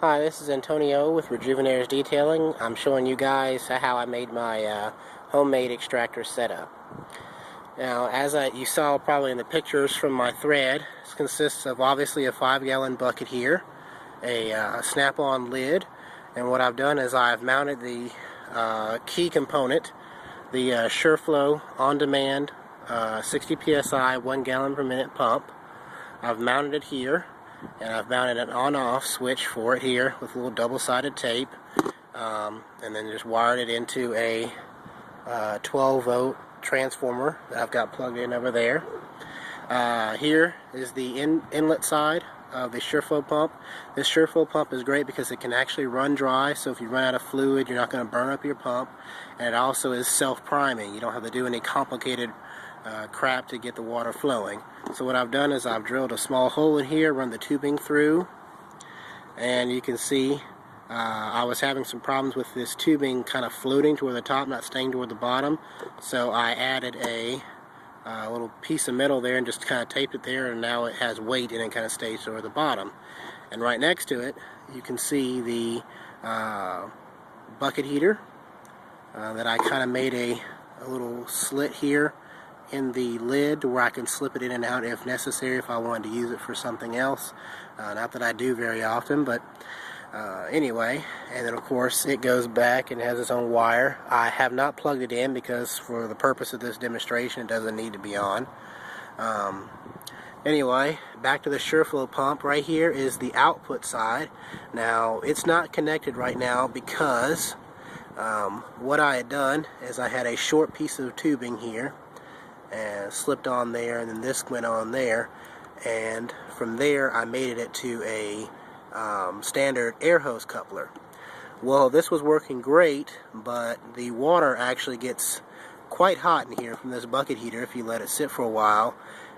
Hi, this is Antonio with Rejuvenators Detailing. I'm showing you guys how I made my homemade extractor setup. Now, as you saw probably in the pictures from my thread, this consists of obviously a 5-gallon bucket here, a snap-on lid, and what I've done is I've mounted the key component, the SureFlow on-demand 60 psi 1 gallon per minute pump. I've mounted it here, and I've mounted an on-off switch for it here with a little double-sided tape, and then just wired it into a 12-volt transformer that I've got plugged in over there. Here is the inlet side of the SureFlow pump. This SureFlow pump is great because it can actually run dry, so if you run out of fluid, you're not going to burn up your pump, and it also is self-priming. You don't have to do any complicated crap to get the water flowing. So what I've done is I've drilled a small hole in here, run the tubing through, and you can see I was having some problems with this tubing kind of floating toward the top, not staying toward the bottom, so I added a little piece of metal there and just kind of taped it there, and now it has weight and it kind of stays toward the bottom. And right next to it you can see the bucket heater that I kind of made a little slit here in the lid where I can slip it in and out if necessary, if I wanted to use it for something else. Not that I do very often, but anyway. And then of course it goes back and has its own wire. I have not plugged it in because for the purpose of this demonstration it doesn't need to be on. Anyway, back to the SureFlow pump. Right here is the output side. Now it's not connected right now because what I had done is I had a short piece of tubing here and slipped on there, and then this went on there, and from there I made it to a standard air hose coupler. Well, this was working great, but the water actually gets quite hot in here from this bucket heater if you let it sit for a while,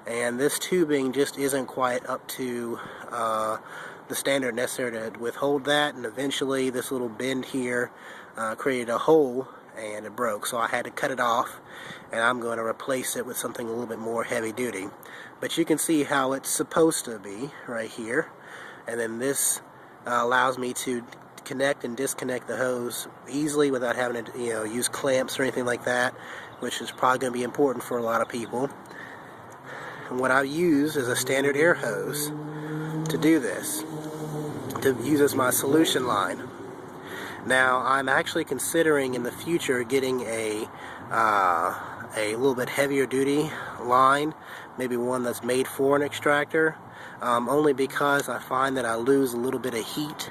and this tubing just isn't quite up to the standard necessary to withhold that, and eventually this little bend here created a hole and it broke, so I had to cut it off, and I'm going to replace it with something a little bit more heavy duty. But you can see how it's supposed to be right here, and then this allows me to connect and disconnect the hose easily without having to use clamps or anything like that, which is probably going to be important for a lot of people. And what I use is a standard air hose to do this, to use as my solution line. Now I'm actually considering in the future getting a little bit heavier duty line, maybe one that's made for an extractor, only because I find that I lose a little bit of heat.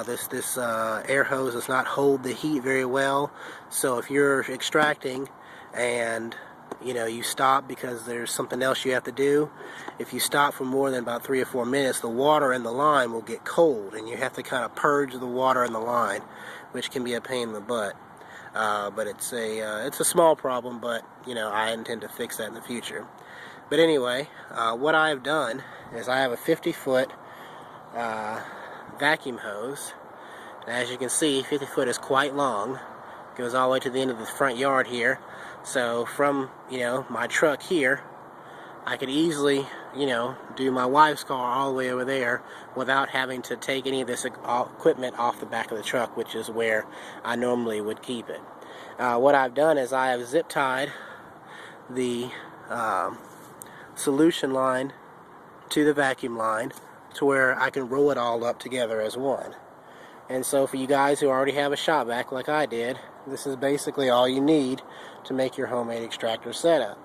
This air hose does not hold the heat very well, so if you're extracting and you stop because there's something else you have to do, if you stop for more than about 3 or 4 minutes, the water in the line will get cold, and you have to kind of purge the water in the line, which can be a pain in the butt. But it's a small problem, but I intend to fix that in the future. But anyway, what I've done is I have a 50-foot vacuum hose. And as you can see, 50 foot is quite long. Goes all the way to the end of the front yard here. So from my truck here, I could easily do my wife's car all the way over there without having to take any of this equipment off the back of the truck, which is where I normally would keep it. What I've done is I have zip tied the solution line to the vacuum line to where I can roll it all up together as one. And so for you guys who already have a shop vac like I did, this is basically all you need to make your homemade extractor setup.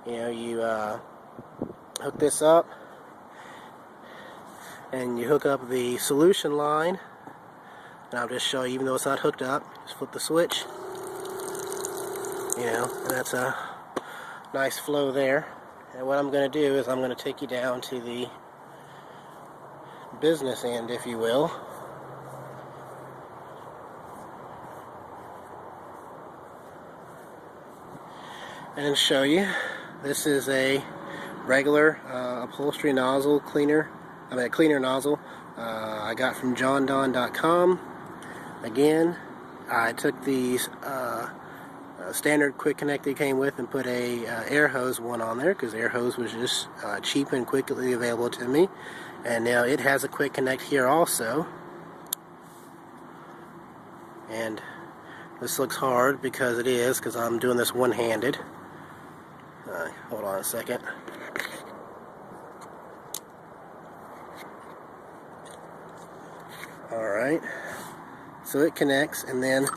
You hook this up, and you hook up the solution line, and I'll just show you, even though it's not hooked up, just flip the switch, and that's a nice flow there. And what I'm going to do is I'm going to take you down to the business end, if you will. And show you, this is a regular upholstery nozzle cleaner. Cleaner nozzle. I got from JohnDon.com. Again, I took these standard quick connect they came with and put a air hose one on there because air hose was just cheap and quickly available to me. And now it has a quick connect here also. And this looks hard because it is, because I'm doing this one-handed. Hold on a second. Alright, so it connects and then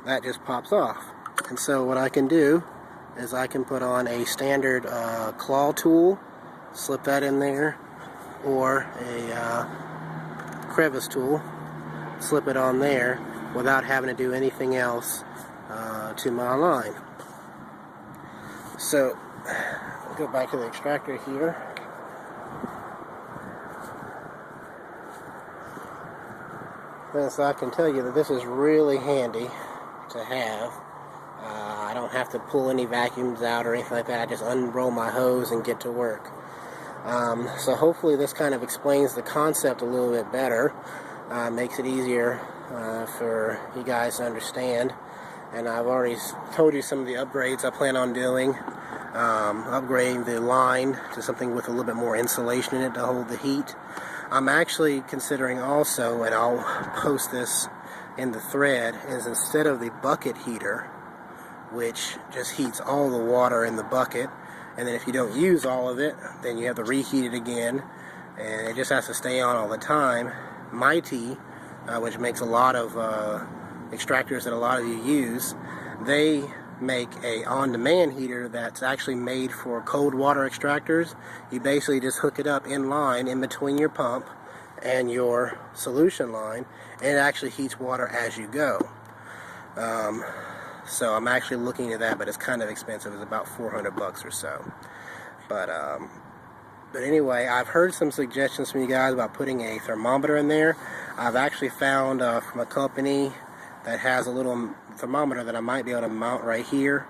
that just pops off. And so what I can do is I can put on a standard claw tool, slip that in there, or a crevice tool, slip it on there without having to do anything else to my line. So, go back to the extractor here. And so I can tell you that this is really handy to have. I don't have to pull any vacuums out or anything like that. I just unroll my hose and get to work. So hopefully this kind of explains the concept a little bit better. Makes it easier for you guys to understand. And I've already told you some of the upgrades I plan on doing. Upgrading the line to something with a little bit more insulation in it to hold the heat. I'm actually considering also, and I'll post this in the thread, is instead of the bucket heater, which just heats all the water in the bucket, and then if you don't use all of it, then you have to reheat it again, and it just has to stay on all the time. Mighty, which makes a lot of extractors that a lot of you use, they make a on-demand heater that's actually made for cold water extractors. You basically just hook it up in line in between your pump and your solution line, and it actually heats water as you go. So I'm actually looking at that, but it's kind of expensive. It's about $400 or so. But anyway, I've heard some suggestions from you guys about putting a thermometer in there. I've actually found from a company that has a little thermometer that I might be able to mount right here.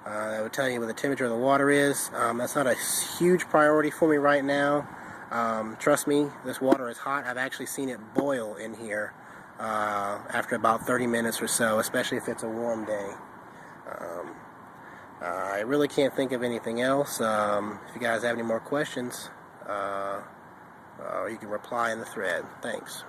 That would tell you what the temperature of the water is. That's not a huge priority for me right now. Trust me, this water is hot. I've actually seen it boil in here after about 30 minutes or so, especially if it's a warm day. I really can't think of anything else. If you guys have any more questions, you can reply in the thread. Thanks.